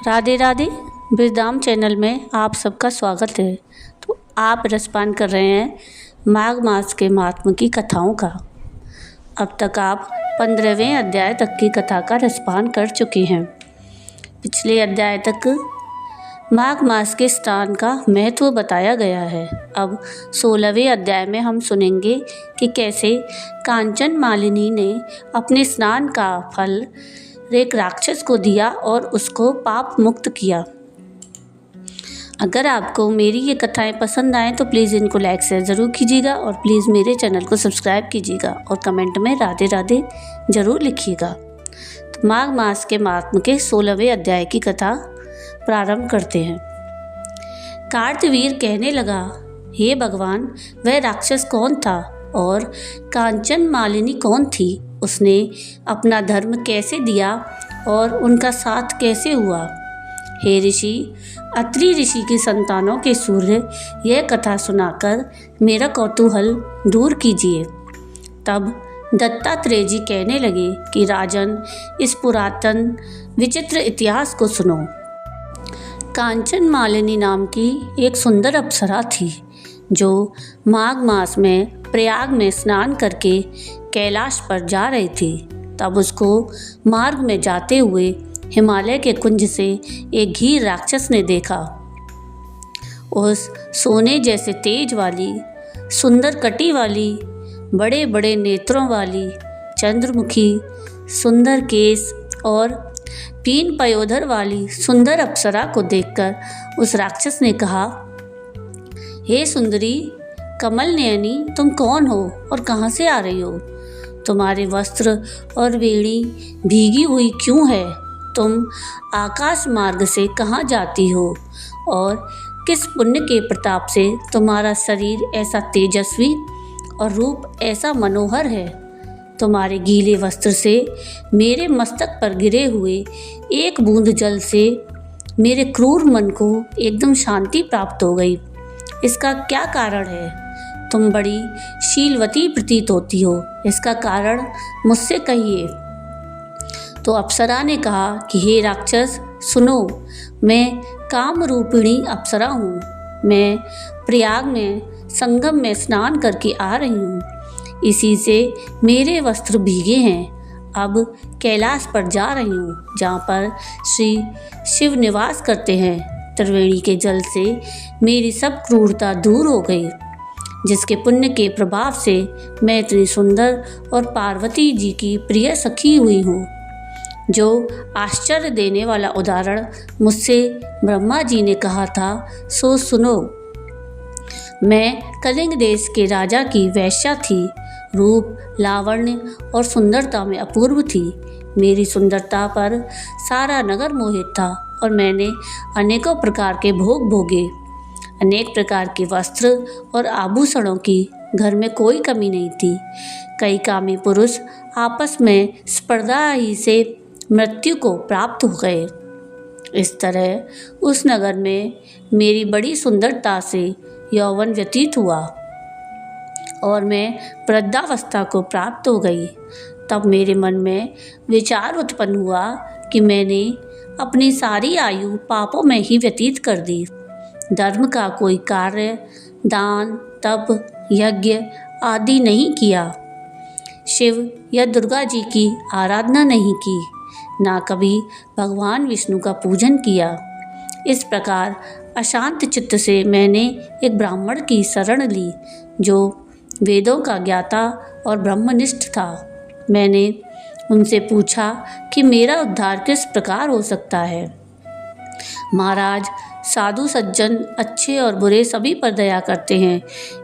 Radhe Radhe. Brajdham channel में आप सबका स्वागत है। तो आप रसपान कर रहे हैं माघ मास के महात्म की कथाओं का। अब तक आप 15वें अध्याय तक की कथा का रसपान कर चुके हैं। पिछले अध्याय तक माघ मास के स्नान का महत्व बताया गया है। अब 16वें अध्याय में हम सुनेंगे कि कैसे कांचन मालिनी ने अपने स्नान का फल एक राक्षस को दिया और उसको पाप मुक्त किया। अगर आपको मेरी ये कथाएं पसंद आएँ तो प्लीज़ इनको लाइक शेयर ज़रूर कीजिएगा और प्लीज़ मेरे चैनल को सब्सक्राइब कीजिएगा और कमेंट में राधे राधे ज़रूर लिखिएगा। तो माघ मास के महात्म के 16वें अध्याय की कथा प्रारंभ करते हैं। कार्तवीर कहने लगा, हे भगवान, वह राक्षस कौन था और कांचन मालिनी कौन थी? उसने अपना धर्म कैसे दिया और उनका साथ कैसे हुआ? हे ऋषि, अत्रि ऋषि की संतानों के सूर्य, यह कथा सुनाकर मेरा कौतूहल दूर कीजिए। तब दत्तात्रेय जी कहने लगे कि राजन, इस पुरातन विचित्र इतिहास को सुनो। कांचन मालिनी नाम की एक सुंदर अप्सरा थी जो माघ मास में प्रयाग में स्नान करके कैलाश पर जा रही थी। तब उसको मार्ग में जाते हुए हिमालय के कुंज से एक घीर राक्षस ने देखा। उस सोने जैसे तेज वाली, सुंदर कटी वाली, बड़े बड़े नेत्रों वाली, चंद्रमुखी, सुंदर केस और पीन पयोधर वाली सुंदर अप्सरा को देखकर उस राक्षस ने कहा, हे सुंदरी कमल नयनी, तुम कौन हो और कहाँ से आ रही हो? तुम्हारे वस्त्र और वेणी भीगी हुई क्यों है? तुम आकाश मार्ग से कहाँ जाती हो और किस पुण्य के प्रताप से तुम्हारा शरीर ऐसा तेजस्वी और रूप ऐसा मनोहर है? तुम्हारे गीले वस्त्र से मेरे मस्तक पर गिरे हुए एक बूंद जल से मेरे क्रूर मन को एकदम शांति प्राप्त हो गई। इसका क्या कारण है? तुम बड़ी शीलवती प्रतीत होती हो, इसका कारण मुझसे कहिए। तो अप्सरा ने कहा कि हे राक्षस, सुनो, मैं काम रूपिणी अप्सरा हूँ। मैं प्रयाग में संगम में स्नान करके आ रही हूँ। इसी से मेरे वस्त्र भीगे हैं। अब कैलाश पर जा रही हूँ जहाँ पर श्री शिव निवास करते हैं। त्रिवेणी के जल से मेरी सब क्रूरता दूर हो गई, जिसके पुण्य के प्रभाव से मैं इतनी सुंदर और पार्वती जी की प्रिय सखी हुई हूँ। जो आश्चर्य देने वाला उदाहरण मुझसे ब्रह्मा जी ने कहा था, सो सुनो। मैं कलिंग देश के राजा की वैश्या थी। रूप, लावण्य और सुंदरता में अपूर्व थी। मेरी सुंदरता पर सारा नगर मोहित था और मैंने अनेकों प्रकार के भोग भोगे। अनेक प्रकार के वस्त्र और आभूषणों की घर में कोई कमी नहीं थी। कई कामी पुरुष आपस में स्पर्धा ही से मृत्यु को प्राप्त हो गए। इस तरह उस नगर में मेरी बड़ी सुंदरता से यौवन व्यतीत हुआ और मैं वृद्धावस्था को प्राप्त हो गई। तब मेरे मन में विचार उत्पन्न हुआ कि मैंने अपनी सारी आयु पापों में ही व्यतीत कर दी। धर्म का कोई कार्य, दान, तप, यज्ञ आदि नहीं किया। शिव या दुर्गा जी की आराधना नहीं की, ना कभी भगवान विष्णु का पूजन किया। इस प्रकार अशांत चित्त से मैंने एक ब्राह्मण की शरण ली जो वेदों का ज्ञाता और ब्रह्मनिष्ठ था। मैंने उनसे पूछा कि मेरा उद्धार किस प्रकार हो सकता है। महाराज, साधु सज्जन अच्छे और बुरे सभी पर दया करते हैं,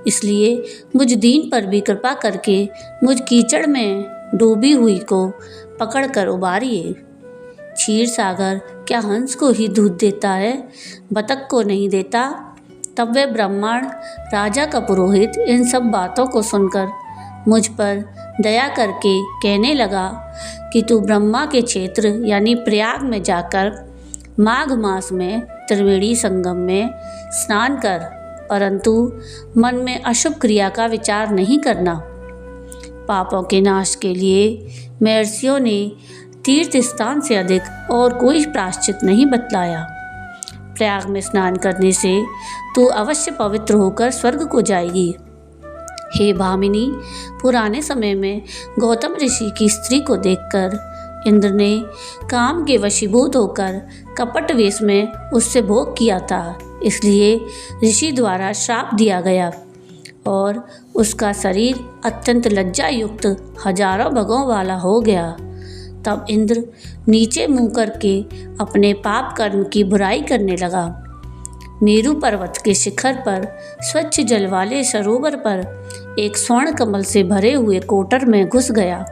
इसलिए मुझ दीन पर भी कृपा करके मुझ कीचड़ में डूबी हुई को पकड़कर उबारिए। क्षीर सागर क्या हंस को ही दूध देता है, बतख को नहीं देता? तब वह ब्राह्मण, राजा का पुरोहित, इन सब बातों को सुनकर मुझ पर दया करके कहने लगा कि तू ब्रह्मा के क्षेत्र यानी प्रयाग में जाकर माघ मास में त्रिवेणी संगम में स्नान कर, परंतु मन में अशुभ क्रिया का विचार नहीं करना। पापों के नाश के लिए महर्षियों ने तीर्थ स्थान से अधिक और कोई प्रायश्चित नहीं बतलाया। प्रयाग में स्नान करने से तू अवश्य पवित्र होकर स्वर्ग को जाएगी। हे भामिनी, पुराने समय में गौतम ऋषि की स्त्री को देखकर इंद्र ने काम के वशीभूत होकर कपट वेश में उससे भोग किया था, इसलिए ऋषि द्वारा श्राप दिया गया और उसका शरीर अत्यंत लज्जा युक्त हजारों भगों वाला हो गया। तब इंद्र नीचे मुंह करके अपने पाप कर्म की बुराई करने लगा। मेरु पर्वत के शिखर पर स्वच्छ जल वाले सरोवर पर एक स्वर्ण कमल से भरे हुए कोटर में घुस गया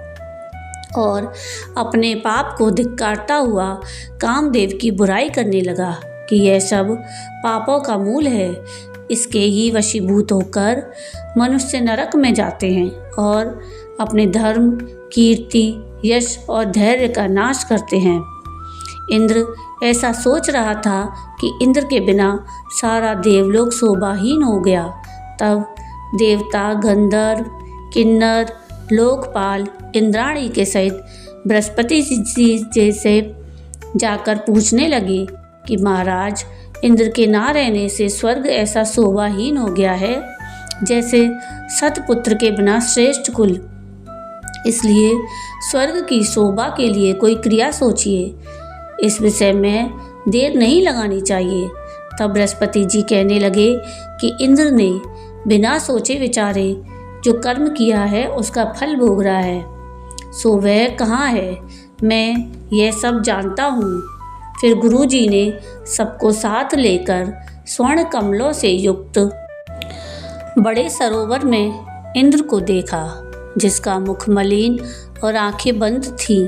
और अपने पाप को धिक्कारता हुआ कामदेव की बुराई करने लगा कि यह सब पापों का मूल है। इसके ही वशीभूत होकर मनुष्य नरक में जाते हैं और अपने धर्म, कीर्ति, यश और धैर्य का नाश करते हैं। इंद्र ऐसा सोच रहा था कि इंद्र के बिना सारा देवलोक शोभाहीन हो गया। तब देवता, गंधर्व, किन्नर, लोकपाल इंद्राणी के सहित बृहस्पति जी जैसे जाकर पूछने लगे कि महाराज, इंद्र के ना रहने से स्वर्ग ऐसा शोभाहीन हो गया है जैसे सतपुत्र के बिना श्रेष्ठ कुल। इसलिए स्वर्ग की शोभा के लिए कोई क्रिया सोचिए। इस विषय में देर नहीं लगानी चाहिए। तब बृहस्पति जी कहने लगे कि इंद्र ने बिना सोचे विचारे जो कर्म किया है उसका फल भोग रहा है, सो वह कहाँ है, मैं यह सब जानता हूँ। फिर गुरुजी ने सबको साथ लेकर स्वर्ण कमलों से युक्त बड़े सरोवर में इंद्र को देखा, जिसका मुख मलिन और आंखें बंद थीं।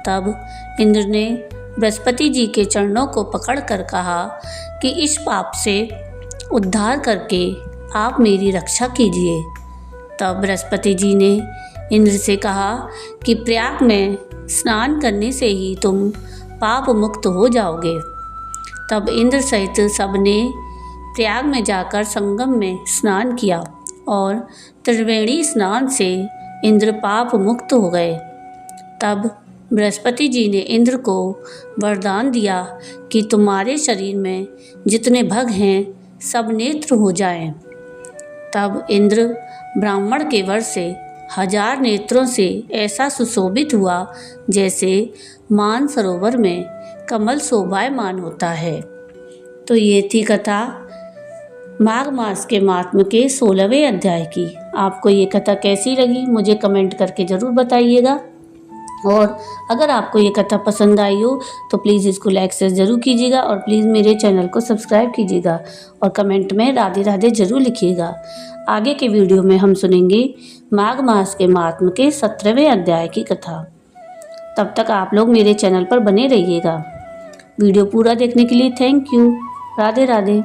तब इंद्र ने बृहस्पति जी के चरणों को पकड़कर कहा कि इस पाप से उद्धार करके आप मेरी रक्षा कीजिए। तब बृहस्पति जी ने इंद्र से कहा कि प्रयाग में स्नान करने से ही तुम पाप मुक्त हो जाओगे। तब इंद्र सहित सबने प्रयाग में जाकर संगम में स्नान किया और त्रिवेणी स्नान से इंद्र पाप मुक्त हो गए। तब बृहस्पति जी ने इंद्र को वरदान दिया कि तुम्हारे शरीर में जितने भग हैं सब नेत्र हो जाएं। तब इंद्र ब्राह्मण के वर से 1000 नेत्रों से ऐसा सुशोभित हुआ जैसे मान सरोवर में कमल शोभायमान होता है। तो ये थी कथा माघ मास के महात्म्य के 16वें अध्याय की। आपको ये कथा कैसी लगी मुझे कमेंट करके ज़रूर बताइएगा, और अगर आपको ये कथा पसंद आई हो तो प्लीज़ इसको लाइक शेयर ज़रूर कीजिएगा, और प्लीज़ मेरे चैनल को सब्सक्राइब कीजिएगा और कमेंट में राधे राधे ज़रूर लिखिएगा। आगे के वीडियो में हम सुनेंगे माघ मास के महात्म्य के 17वें अध्याय की कथा। तब तक आप लोग मेरे चैनल पर बने रहिएगा। वीडियो पूरा देखने के लिए थैंक यू। राधे राधे।